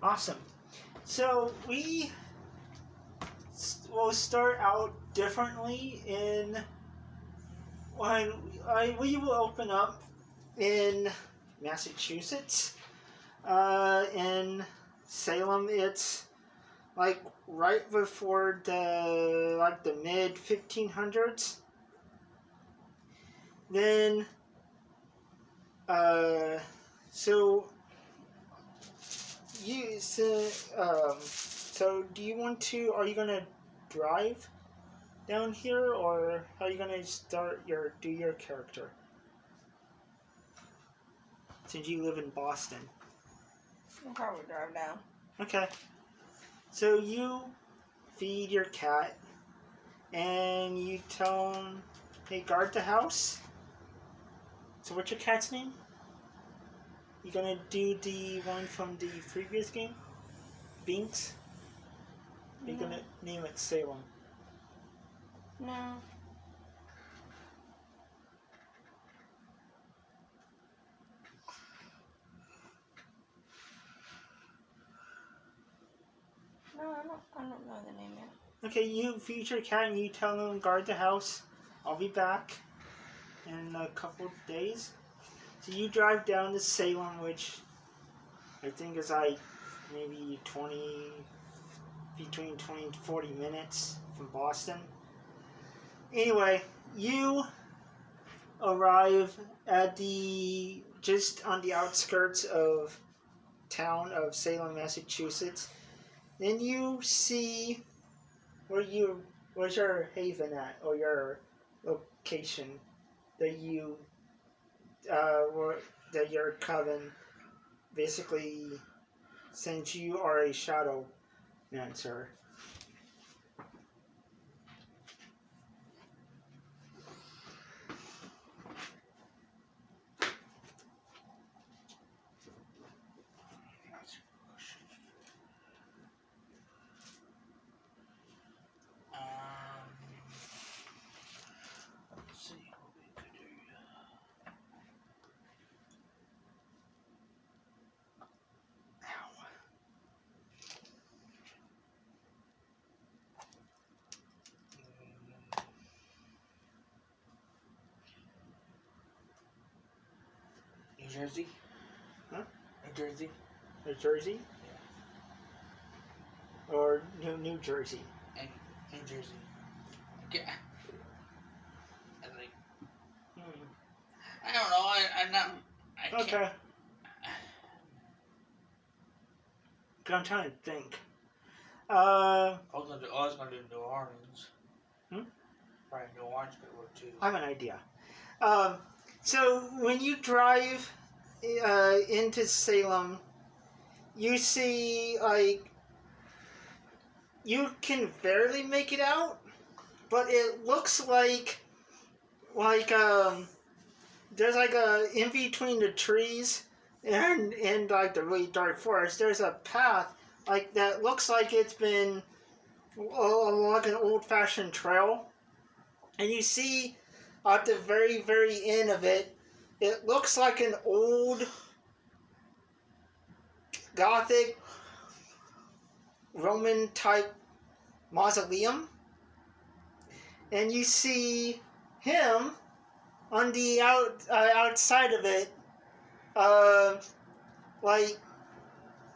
Awesome. So will start out differently in when we will open up in Massachusetts. In Salem, it's like right before the mid 1500s. Then uh, so you so do you want to? Are you gonna drive down here, or how are you gonna do your character? Since you live in Boston. I'll probably drive down. Okay. So you feed your cat, and you tell him, "Hey, guard the house." So what's your cat's name? You gonna do the one from the previous game? Binks? Are you gonna name it Salem? No. No, I don't know the name yet. Okay, you feed your cat and you tell him guard the house. I'll be back in a couple of days. So you drive down to Salem, which I think is like maybe between 20 and 40 minutes from Boston. Anyway, you arrive at just on the outskirts of town of Salem, Massachusetts. Then you see where's your haven at, or your location that that your coven basically, since you are a shadow mancer. Let's see what we could do. New Jersey? Huh? New Jersey? New Jersey? Yeah. Or New Jersey? New Jersey. Yeah. I think. I don't know. I'm not. I can't. Okay. I'm trying to think. I was gonna do New Orleans. Right, New Orleans could work too. I have an idea. So when you drive into Salem, you see you can barely make it out, but it looks like there's a in between the trees and like the really dark forest. There's a path that looks like it's been along an old-fashioned trail, and you see at the very, very end of it, it looks like an old Gothic Roman type mausoleum, and you see him on the outside of it,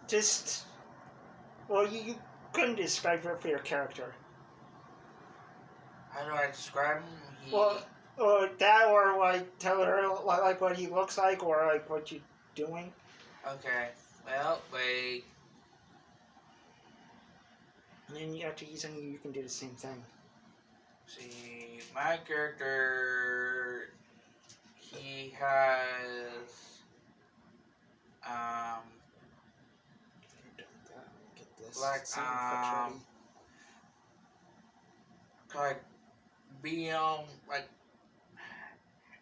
just you couldn't describe it for your character. How do I describe him? Or that, or tell her what he looks like, or what you're doing. Okay. Well, wait. And then after using you can do the same thing. See, my character, he has, Get this. like,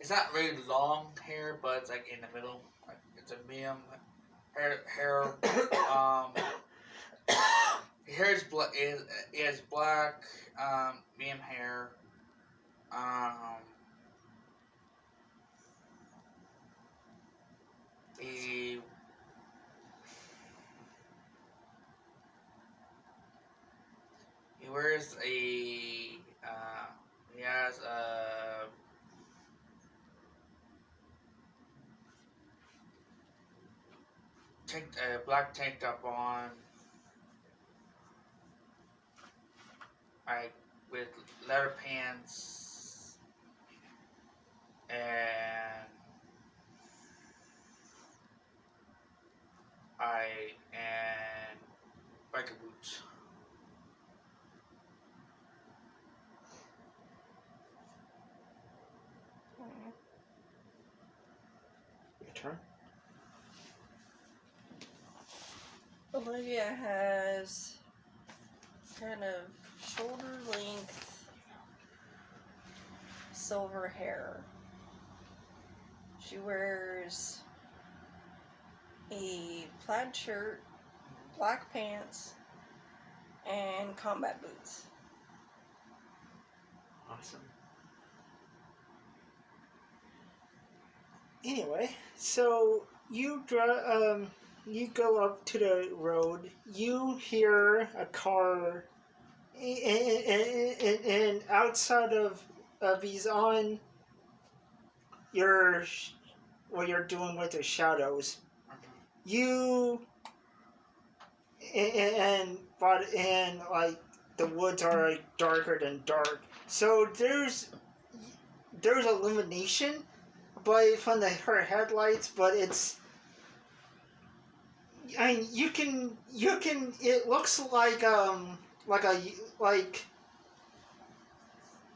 it's not really long hair, but it's like in the middle. Like, it's a medium hair, hair is black, medium hair, he wears a. He has a black tank top on, like with leather pants and and biker boots. Your turn. Olivia has kind of shoulder length silver hair. She wears a plaid shirt, black pants, and combat boots. Awesome. Anyway, so you you go up to the road. You hear a car, and outside of he's on your what you're doing with the shadows. You and like the woods are like darker than dark. So there's illumination, but from her headlights. But it's, I mean, you can. It looks like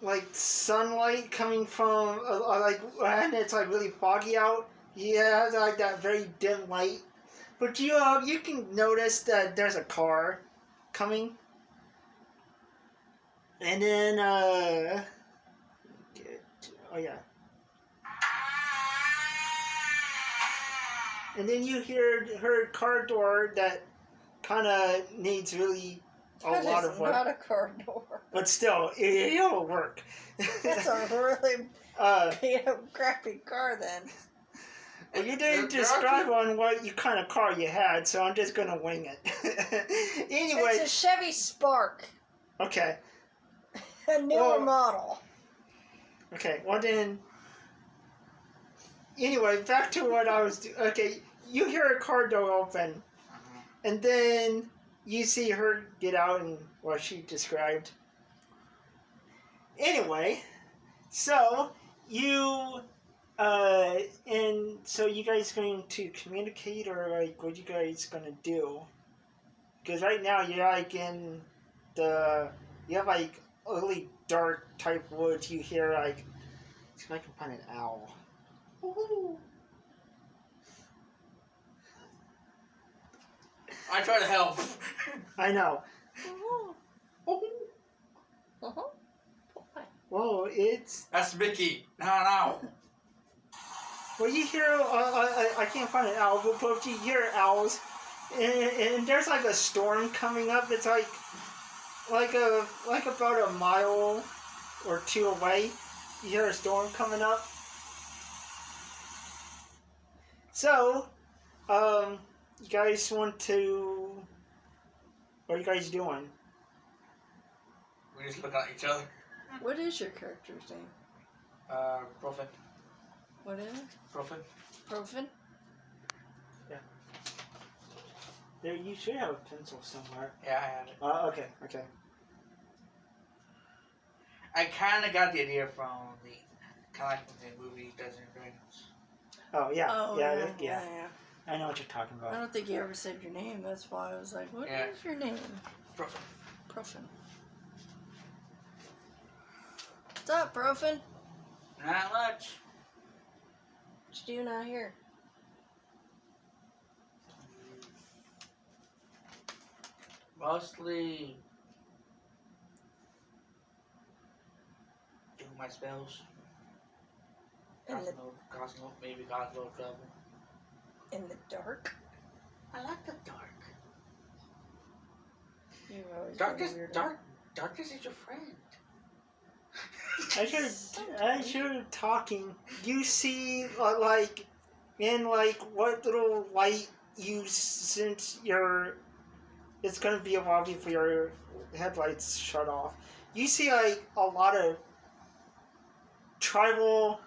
like sunlight coming from like, and it's like really foggy out. Yeah, like that very dim light. But you can notice that there's a car coming, and then oh yeah, and then you hear her car door that kind of needs really a lot of work. Not a car door. But still, it'll work. That's a really crappy car then. Well, you didn't describe on what kind of car you had, so I'm just gonna wing it. Anyway. It's a Chevy Spark. Okay. A newer model. Okay, well then. Anyway, back to what I was doing. Okay, you hear a car door open, and then you see her get out and what she described. Anyway, so you. And so you guys going to communicate, or like what you guys gonna do? Because right now you're like in you have like really dark type woods. You hear like, see if I can find an owl. Woohoo! I try to help. I know. Uh-huh. Whoa, it's. That's Mickey. No. Well, you hear, I can't find an owl, but you hear owls, and there's like a storm coming up. It's like about a mile or two away. You hear a storm coming up. So, you guys want to? What are you guys doing? We just look at each other. What is your character's name? Profit. What is it? Profit. Profin? Yeah. There, you should have a pencil somewhere. Yeah, I had it. Okay. I kind of got the idea from the kind of like the movie Dungeons and Dragons. Oh yeah. Oh, Yeah. I know what you're talking I about. don't think you ever said your name. That's why I was like, what is your name? Profit. Profin. What's up, Profin? Not much. What you doing out here? Mostly doing my spells. Maybe cause a little trouble. In the dark? I like the dark. You've always been a weirdo. Darkness is your friend. As you're talking, you see like in like what little light you sense it's gonna be a while before your headlights shut off. You see like a lot of tribal,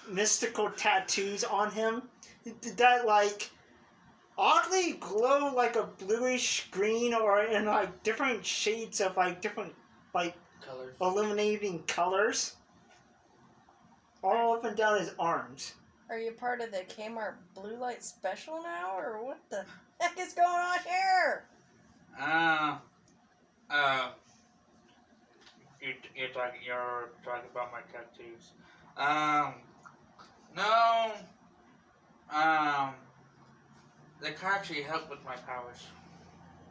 mystical tattoos on him that like oddly glow like a bluish green or in like different shades of like different like Colors. illuminating colors all up and down his arms. Are you part of the Kmart Blue Light Special now, or what the heck is going on here? You're talking about my tattoos. No. They can actually help with my powers.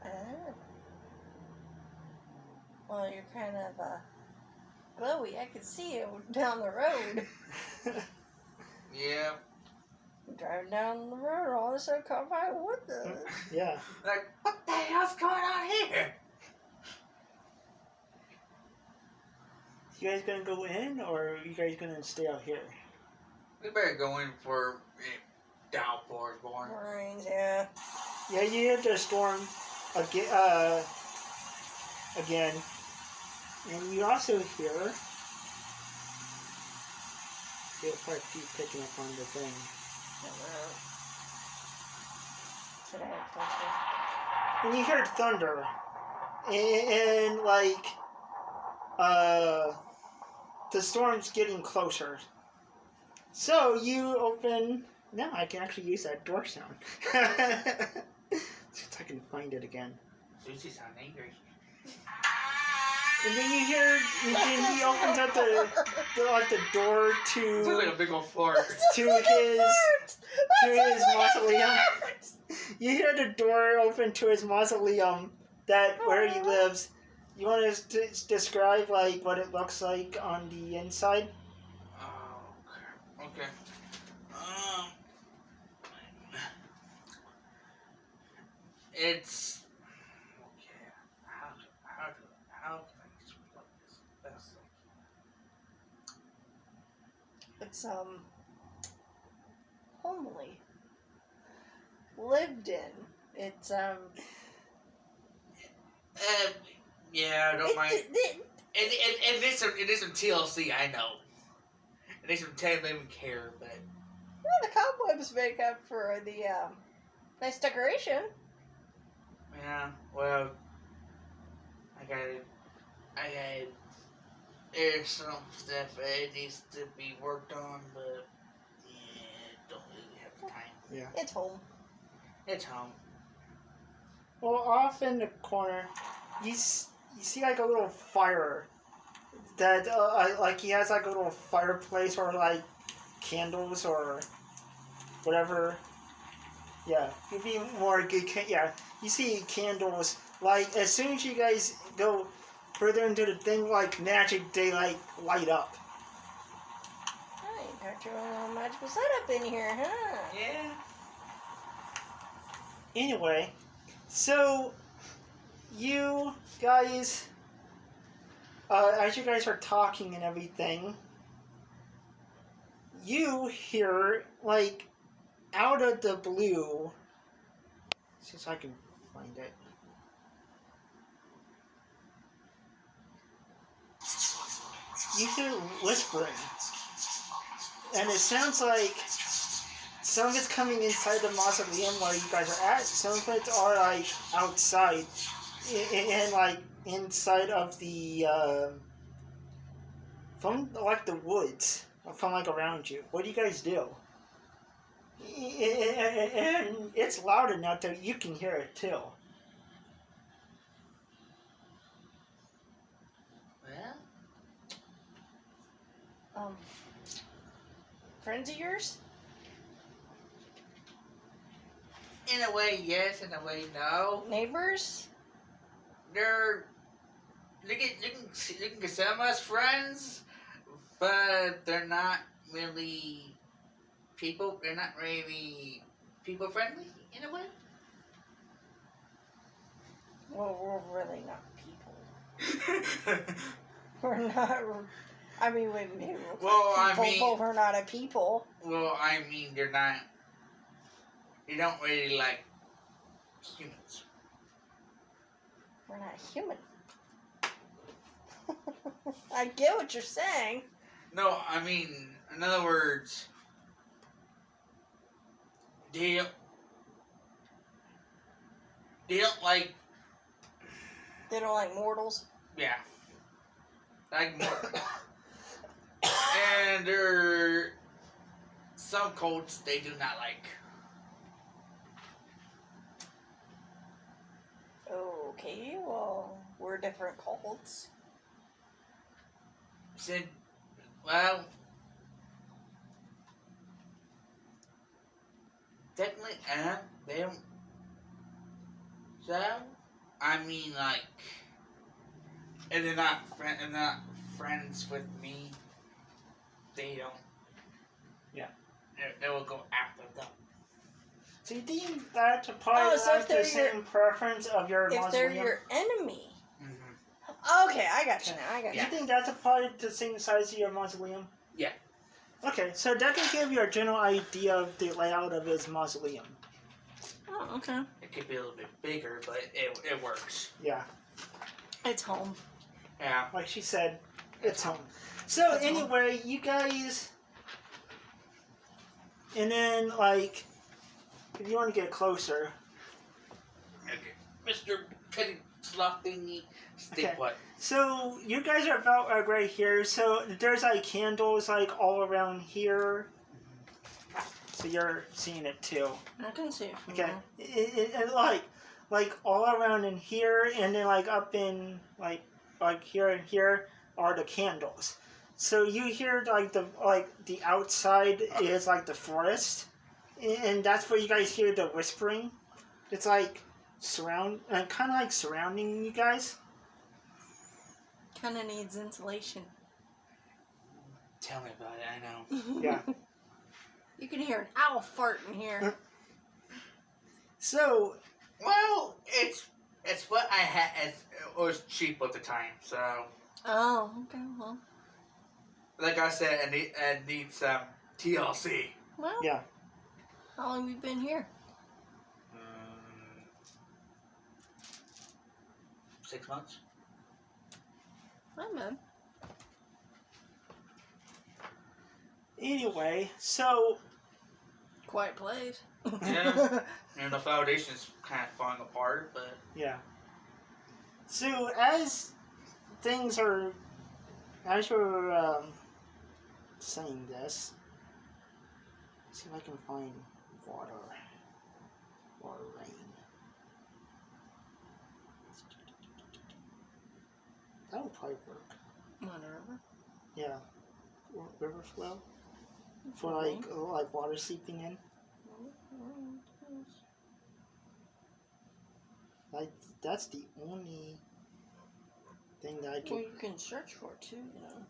Oh. Well, you're kind of glowy. I can see you down the road. Yeah. Driving down the road, all of a sudden, come by. What the? Yeah. Like, what the hell's going on here? You guys gonna go in, or are you guys gonna stay out here? We better go in for downpours, boy. Rains, yeah. Yeah, you hit the storm again, and you also hear. If I keep picking up on the thing. Should I have And you hear thunder, and like, the storm's getting closer. So you open. Now I can actually use that door sound. See if I can find it again. Susie sound angry. And then you hear, and then he opens up the door It's to like a big old fart. his mausoleum. You hear the door open to his mausoleum, that where he lives. You want to describe like what it looks like on the inside? Oh, okay. It's okay. How can I explain this best? It's homely. Lived in. It's Yeah, I don't mind. It is some TLC, I know. It is some 10 living care, but well, the cobwebs make up for the nice decoration. yeah, well, there's some stuff that needs to be worked on, but yeah, don't really have the time. Yeah. It's home. It's home. Well, off in the corner, you see like a little fire. That like he has like a little fireplace or like candles or whatever. Yeah, you'd be more good. Yeah, you see candles. Like as soon as you guys go further into the thing, like magic, they like light up. Oh, you got your own little magical setup in here, huh? Yeah. Anyway, so you guys, as you guys are talking and everything, you hear like out of the blue. See if I can find it. You hear whispering, and it sounds like some of it's coming inside the mausoleum where you guys are at. Some of it are like outside, and like inside of the from like the woods, from like around you. What do you guys do? And it's loud enough that you can hear it too. Well, Friends of yours? in a way, yes. In a way, no. Neighbors? You can consider them as friends, but they're not really people. They're not really people friendly in a way. Well, we're really not people. We're not. I mean, we maybe we're Well, people, I mean, but we're not a people. well, I mean, they're not. You don't really like humans. We're not human. I get what you're saying. No, I mean, in other words, they don't like, They don't like mortals. yeah, like more. And there are some cults they do not like. Okay, well, we're different cults. Said, well, technically, they don't. So, I mean, like, and they're not friends with me. They don't. Yeah. They will go after them. So you think that's probably so like if the they're same preference of your If mausoleum? they're your enemy. Mm-hmm. Okay, I got you now. I got You you. think that's probably the same size of your mausoleum? Yeah. Okay, so that can give you a general idea of the layout of his mausoleum. Oh, okay. It could be a little bit bigger, but it works. Yeah. It's home. Yeah. Like she said, it's home. So It's anyway, you guys... And then, like, if you want to get closer... Okay. Mr. Petty Slot thingy, stay Okay. put. So, you guys are about right here. So, there's, like, candles, like, all around here. So, you're seeing it, too. I can see it from Okay. there. And like, all around in here, and then, like, up in, like here and here are the candles. So, you hear, like, the outside is, like, the forest. And that's where you guys hear the whispering. It's, like, kind of like surrounding you guys. Kind of needs insulation. Tell me about it, I know. Yeah. You can hear an owl fart in here. So, Well, it's what I had. It was cheap at the time, so Oh, okay. Well, like I said, I need some TLC. well. yeah. How long have you been here? 6 months. Not bad. Anyway, so... Quiet place. Yeah. And the foundation's kind of falling apart, but Yeah. So, as you're saying this, see if I can find water rain. That would probably work. Whatever. Yeah. River flow for like water seeping in. Like that's the only thing that I Well, can. you can search for it too, you know.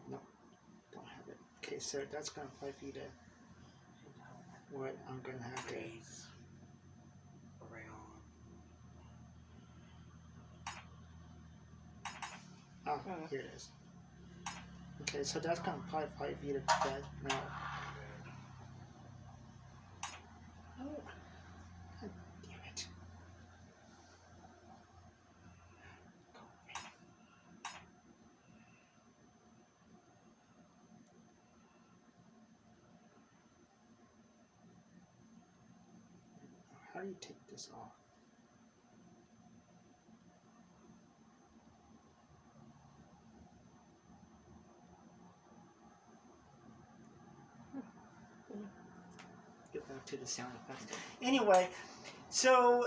No, don't have it. Okay, so that's gonna apply for you to what I'm gonna have to. raise around. Oh, here it is. Okay, so that's gonna apply for you to that now. Oh, God damn it. How do you take this off? Get back to the sound effects. Anyway, so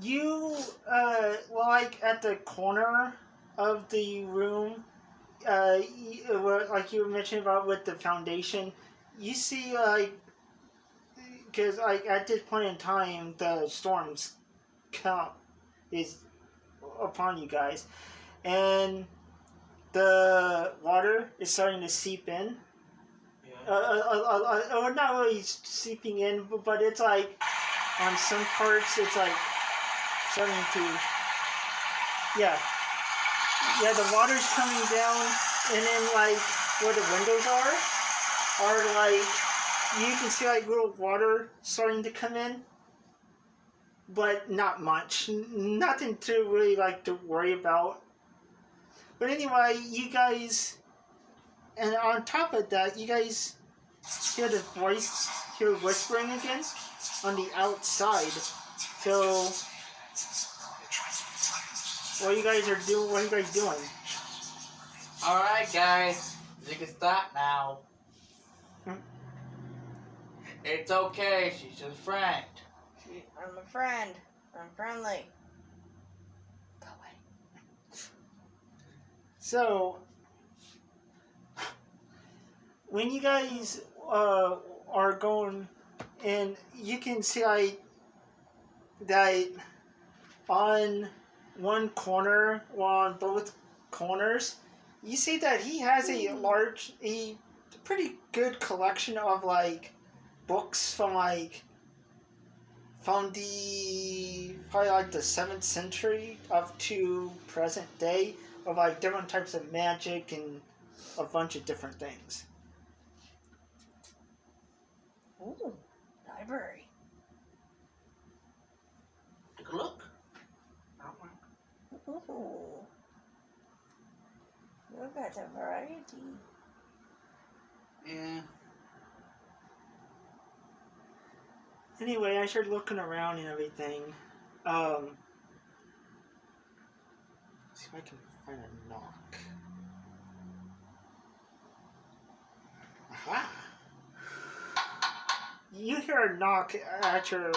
you like at the corner of the room, like you mentioned about with the foundation, you see because like at this point in time the storms count is upon you guys, and the water is starting to seep in. Or not really seeping in, but it's like on some parts it's like starting to, yeah, the water's coming down, and then like where the windows are like you can see like little water starting to come in, but not much, nothing to really like to worry about. But anyway, you guys, and on top of that, you guys hear the voice, hear whispering again on the outside. So, what you guys are doing? What are you guys doing? All right, guys, you can stop now. It's okay. She's just a friend. I'm a friend. I'm friendly. Go away. So, when you guys are going, and you can see like that on one corner, or on both corners, you see that he has a pretty good collection of like books from the probably like the 7th century up to present day, of like different types of magic and a bunch of different things. Ooh, library. Take a look. Ooh. Look at the variety. Yeah. Anyway, I started looking around and everything. See if I can find a knock. Aha! You hear a knock at your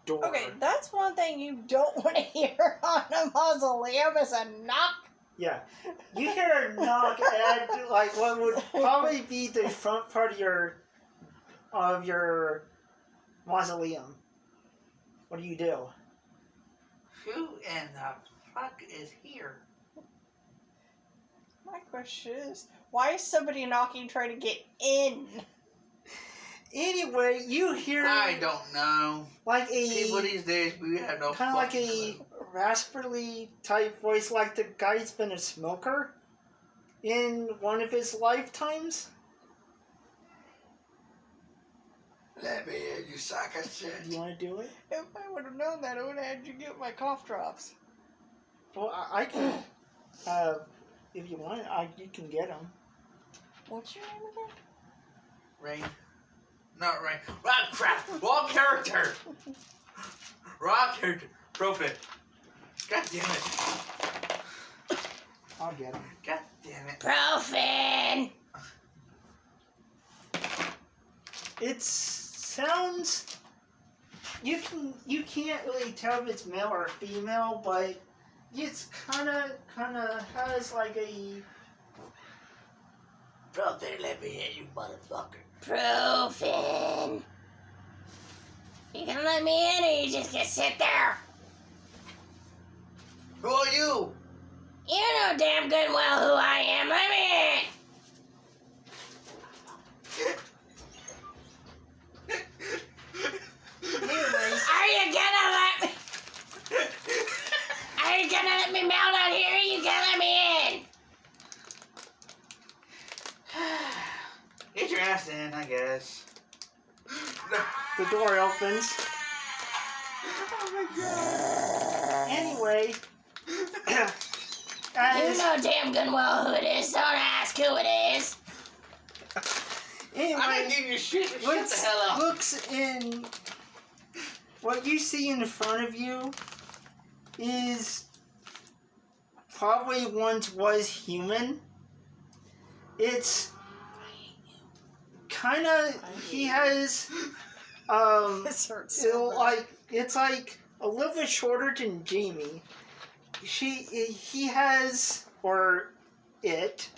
door. Okay, that's one thing you don't want to hear on a mausoleum is a knock. Yeah. You hear a knock at like what would probably be the front part of your mausoleum. What do you do? Who in the fuck is here? My question is, why is somebody knocking trying to get in? Anyway, you hear I don't know. like People these days, we have no kind of like fucking a clue. raspberry type voice, like the guy's been a smoker in one of his lifetimes. Let me in, you sack of shit. Do you want to do it? If I would have known that, I would have had you get my cough drops. Well, I can. If you want, you can get them. What's your name again? Rain. Not Rain. Ah, crap! Wrong character! Wrong character. Profit. God damn it. I'll get them. God damn it. Profin! It sounds. You can't really tell if it's male or female, but it's kind of has like a. Profit, let me in, you motherfucker. Profin! You gonna let me in or you just gonna sit there? Who are you? You know damn good well who I am. Let me in! Are you gonna let me? Are you gonna let me melt out here? Or you gonna let me in? Get your ass in, I guess. The door opens. Anyway, You know damn good well who it is. Don't ask who it is. I'm gonna anyway, give you shit. Shut the hell up. looks in. What you see in front of you is probably once was human. It's kind of he has This hurts so bad. it's like a little bit shorter than Jamie. He has, or it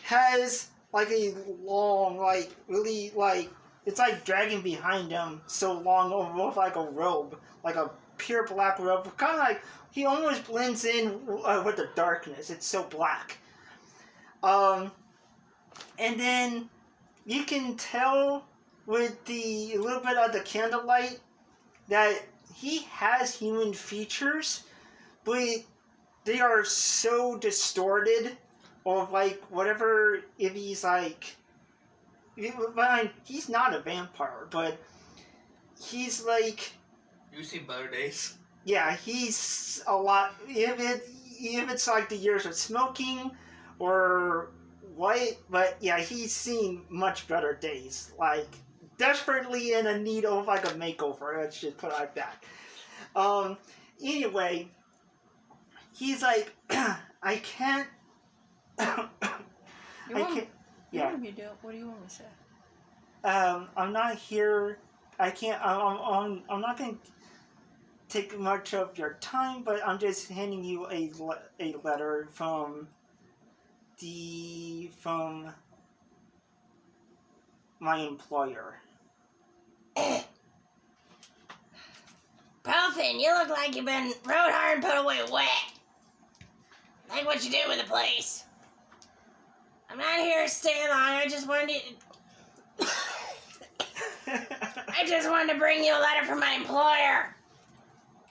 has like a long, like really like it's like dragging behind him so long over with like a robe, like a pure black robe. Kind of like he almost blends in with the darkness. It's so black. And then you can tell with the little bit of the candlelight that he has human features, but they are so distorted, or like whatever. If he's like, he's not a vampire, but he's like. You seen better days. Yeah, he's a lot. If it's like the years of smoking, or what, but yeah, he's seen much better days. Like desperately in a need of like a makeover. Let's just put it like that. Anyway, he's like, I can't. I can't. Yeah. What do you want me to say? I'm not here. I can't. I'm not going to take much of your time, but I'm just handing you a letter from my employer. Puffin, you look like you've been rode hard and put away wet. Like what you did with the place. I'm not here to stay long. I just wanted to bring you a letter from my employer.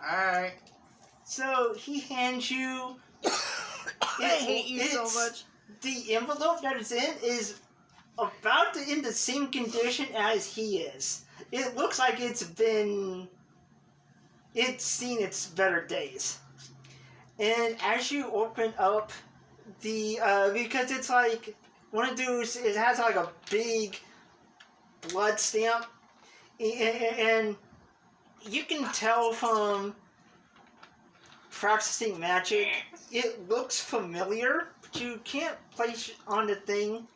Alright. So he hands you. I hate you so much. The envelope that it's in is about in the same condition as he is. It looks like it's seen its better days. And as you open up the because it's like one of those, it has like a big blood stamp, and you can tell from practicing magic, it looks familiar, but you can't place it on the thing.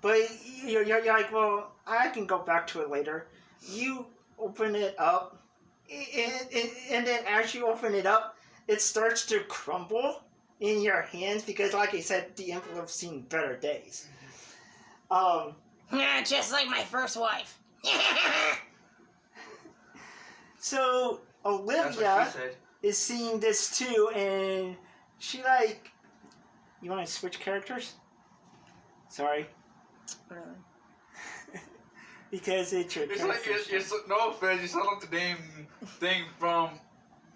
But you're like, well, I can go back to it later. You open it up, and then as you open it up, it starts to crumble in your hands because, like I said, the envelope's seen better days. Yeah, just like my first wife. So Olivia is seeing this too, and she like, you want to switch characters? Sorry. Really? Because it's your It's character. like you're no offense. You sound like the damn thing from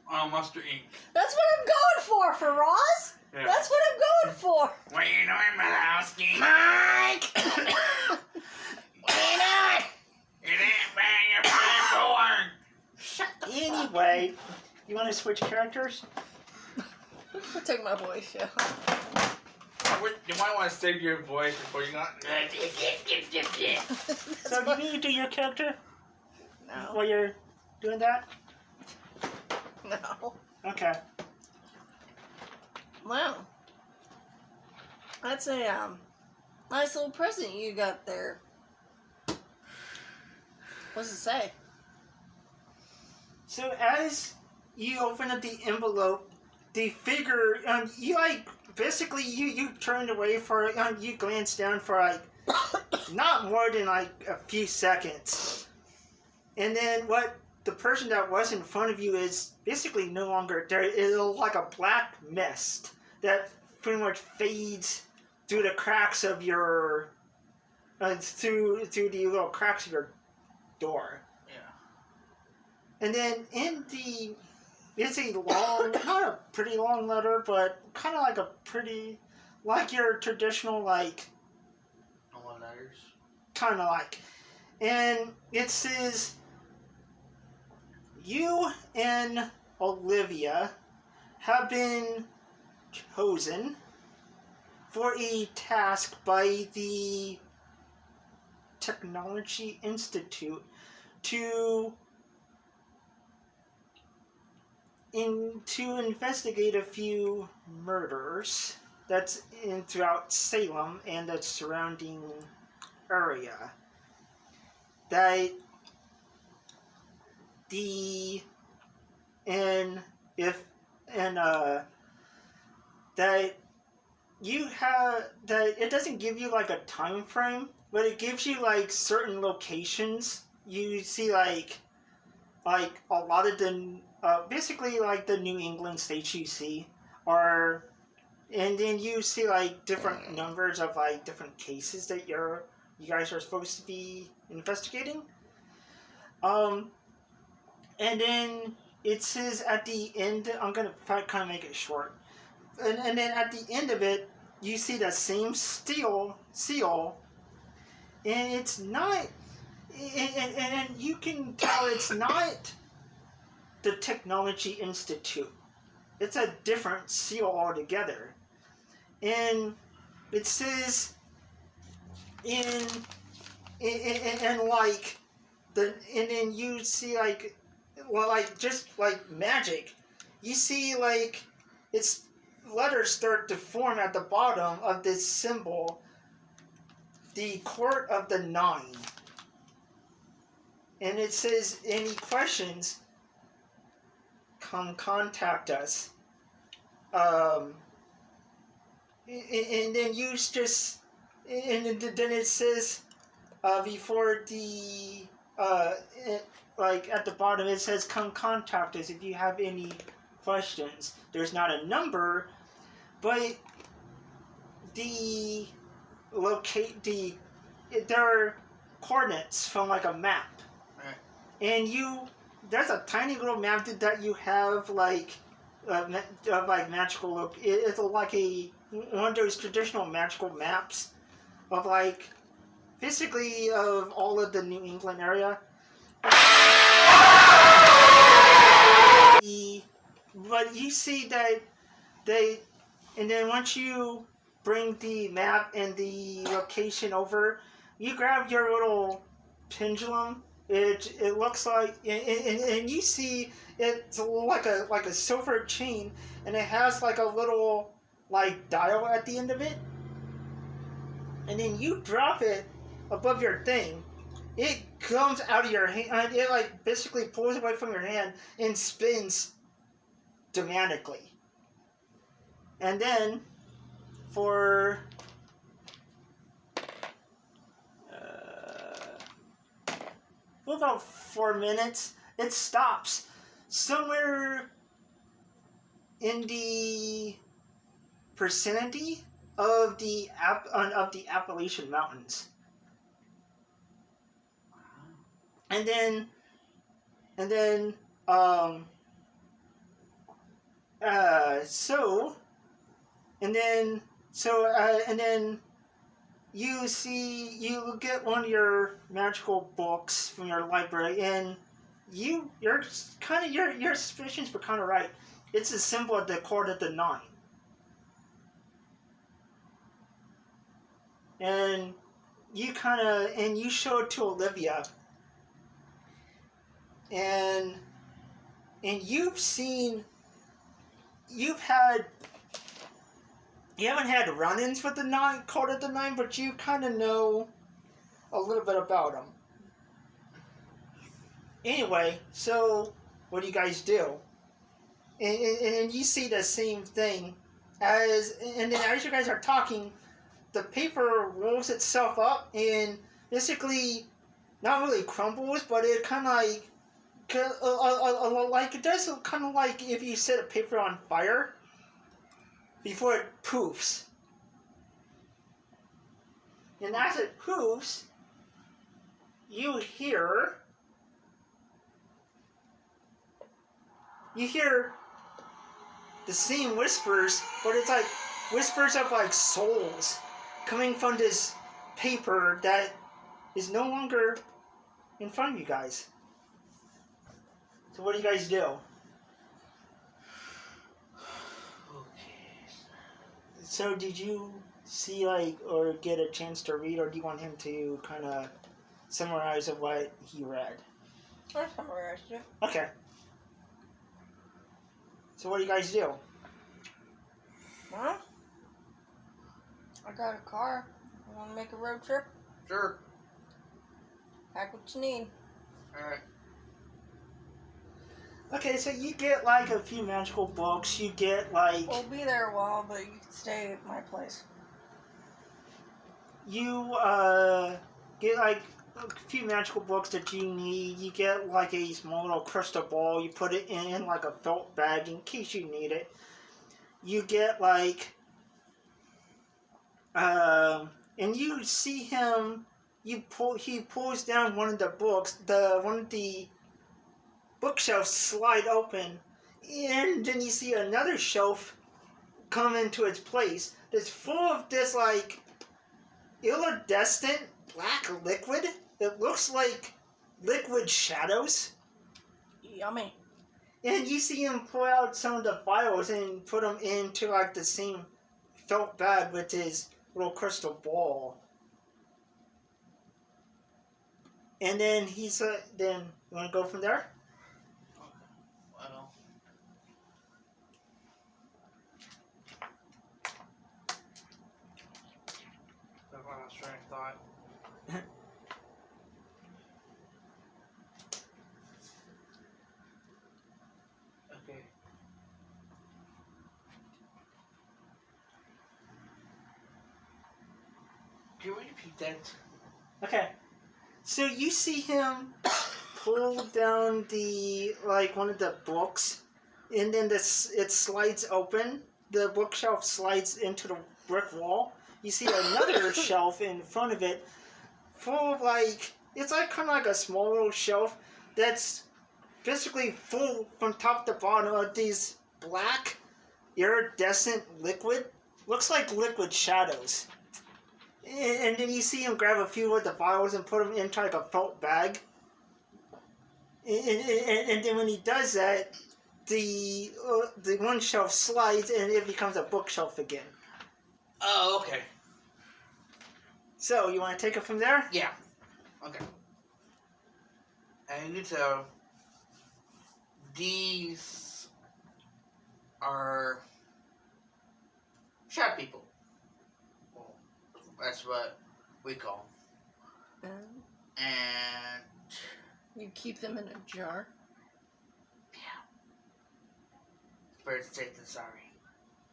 Monster Inc. That's what I'm going for Roz. Yeah. That's what I'm going for. What are you doing, Malowski? Mike! What are you doing? You didn't bang your passport. Shut the Anyway, you want to switch characters? I took my voice, yeah. You might want to save your voice before you got. So you need to do your character No. while you're doing that? No. Okay. Well, that's a nice little present you got there. What's it say? So as you open up the envelope, the figure, you like, basically you turned away for it, you glanced down for like, not more than like a few seconds. And then what the person that was in front of you is basically no longer there. It's like a black mist that pretty much fades through the cracks of your, through the little cracks of your door. Yeah. And then it's a long, not a pretty long letter, but kind of like a pretty, like your traditional, like, No letters. kind of like. And it says, you and Olivia have been chosen for a task by the Technology Institute to investigate a few murders that's throughout Salem and the surrounding area. That that you have, that it doesn't give you like a time frame, but it gives you like certain locations. You see like a lot of the basically like the New England states you see are, and then you see like different numbers of like different cases that you guys are supposed to be investigating. Um, and then it says at the end, I'm gonna kind of make it short, and then at the end of it, you see the same seal, and it's not, and you can tell it's not the Technology Institute. It's a different seal altogether. And it says in like and then you see like, well, like just like magic, you see like its letters start to form at the bottom of this symbol, the Court of the Nine. And it says, any questions, come contact us. And then you just, and then it says, before the, like at the bottom it says, come contact us if you have any questions. There's not a number, but there are coordinates from like a map. Right. And there's a tiny little map that you have like, of like magical look. It's like one of those traditional magical maps of like, basically of all of the New England area. But you see that and then once you bring the map and the location over, you grab your little pendulum. It looks like, and you see it's like a silver chain, and it has like a little like dial at the end of it. And then you drop it above your thing. It comes out of your hand. It like basically pulls away from your hand and spins dramatically. And then for about 4 minutes, it stops somewhere in the vicinity of the Appalachian Mountains. And then you get one of your magical books from your library, and your suspicions were kind of right. It's a symbol of the Court of the Nine. And you show it to Olivia, and you haven't had run-ins with the Court of the Nine, but you kind of know a little bit about them. Anyway, so what do you guys do? And you see the same thing and then as you guys are talking, the paper rolls itself up and basically not really crumbles, but it kind of like it does kind of like if you set a paper on fire before it poofs. And as it poofs, you hear the same whispers, but it's like whispers of like souls coming from this paper that is no longer in front of you guys. So what do you guys do? So did you see or get a chance to read, or do you want him to kind of summarize of what he read? I summarized it. Okay. So what do you guys do? Huh? I got a car. You want to make a road trip? Sure. Pack what you need. Alright. Okay, so you get a few magical books. You get We'll be there a while, but you can stay at my place. you get a few magical books that you need. You get like a small little crystal ball. You put it in like a felt bag in case you need it. You get like, and you see him. He pulls down one of the books. One of the bookshelves slide open, and then you see another shelf come into its place. That's full of this like iridescent black liquid. It looks like liquid shadows. Yummy. And you see him pull out some of the vials and put them into like the same felt bag with his little crystal ball. And then he's then you want to go from there? Well, I lost train of thought. Okay. Can you repeat that? Okay. So you see him pull down the like one of the books, and then it slides open. The bookshelf slides into the brick wall. You see another shelf in front of it, full of like it's like kind of like a small little shelf that's basically full from top to bottom of these black iridescent liquid. Looks like liquid shadows. And then you see him grab a few of the vials and put them into like a felt bag. And then when he does that, the one shelf slides and it becomes a bookshelf again. Oh, okay. So you want to take it from there? Yeah. Okay. And you can tell these are sharp people. Well, that's what we call them. And You keep them in a jar. better safe than sorry.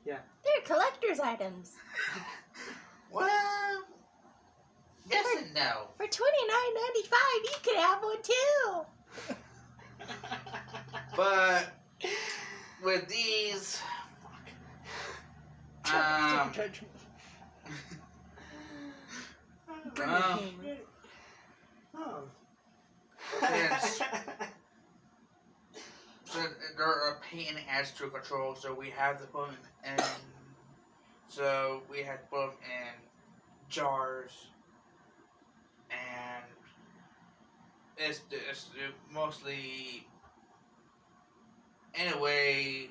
They're collector's items. Well, yes and no. For $29.95, you could have one too. But with these, Judge me. Bring it um, in. Oh. Yes. so they're a pain in the ass to control, so we have to put them in. So we have to put them in jars, and it's mostly in a way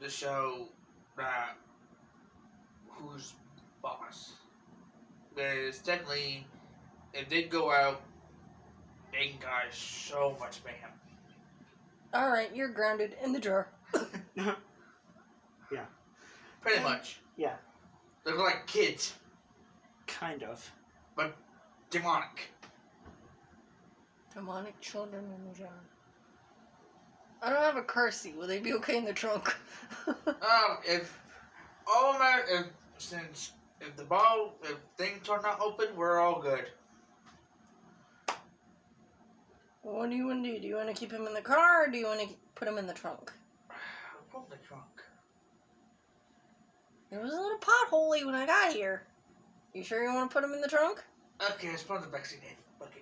to show that who's boss. Because technically, if they go out, they can cause so much mayhem. Alright, you're grounded in the jar. Pretty much. Yeah. They're like kids, Kind of. demonic. Demonic children in the jar. I don't have a car seat. Will they be okay in the trunk? If if things are not open, we're all good. What do you want to do? Do you want to keep him in the car or do you want to put him in the trunk? Put the trunk. It was a little potholey when I got here. You sure you want to put him in the trunk? Okay, let's put the backseat in. Okay.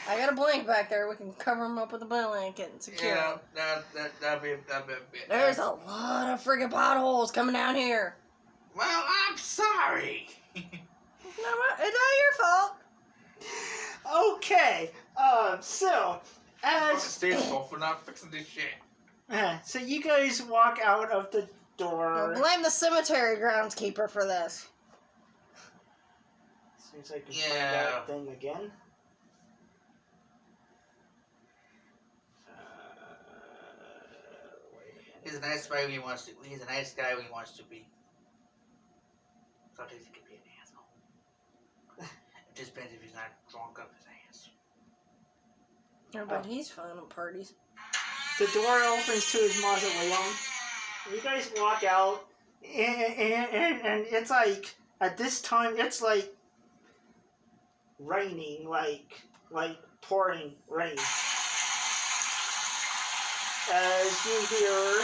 I got a blanket back there. We can cover him up with a blanket and secure him. Yeah, that'd be There's a lot of friggin' potholes coming down here. Well, I'm sorry. It's not your fault. Okay. So as Steve's fault for not fixing this shit. so you guys walk out of the door. Don't blame the cemetery groundskeeper for this. Seems like you Yeah. find that thing again. He's a nice guy when he wants to. He's a nice guy when he wants to be. Sometimes he can be an asshole. It just depends if he's not drunk up his ass. Yeah, but he's fun at parties. The door opens to his mausoleum. You guys walk out, and it's like, at this time, it's like raining, like pouring rain. As you hear,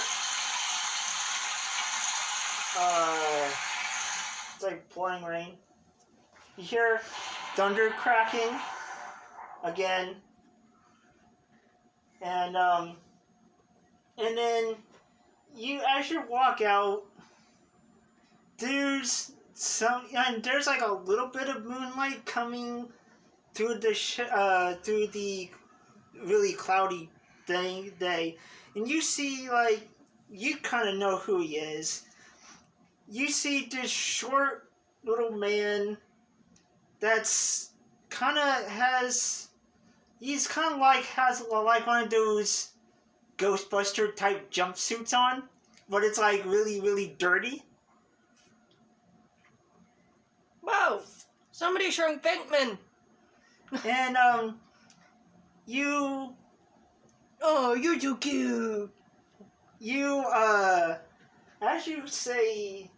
it's like pouring rain. You hear thunder cracking again, and then as you walk out, there's like a little bit of moonlight coming through through the really cloudy day, and you see, like, you kind of know who he is. You see this short little man that's kind of he's kind of like has like one of those Ghostbuster type jumpsuits on, but it's like really, really dirty. Whoa! Somebody shrunk Pinkman! And you Oh, you're too cute! you as you say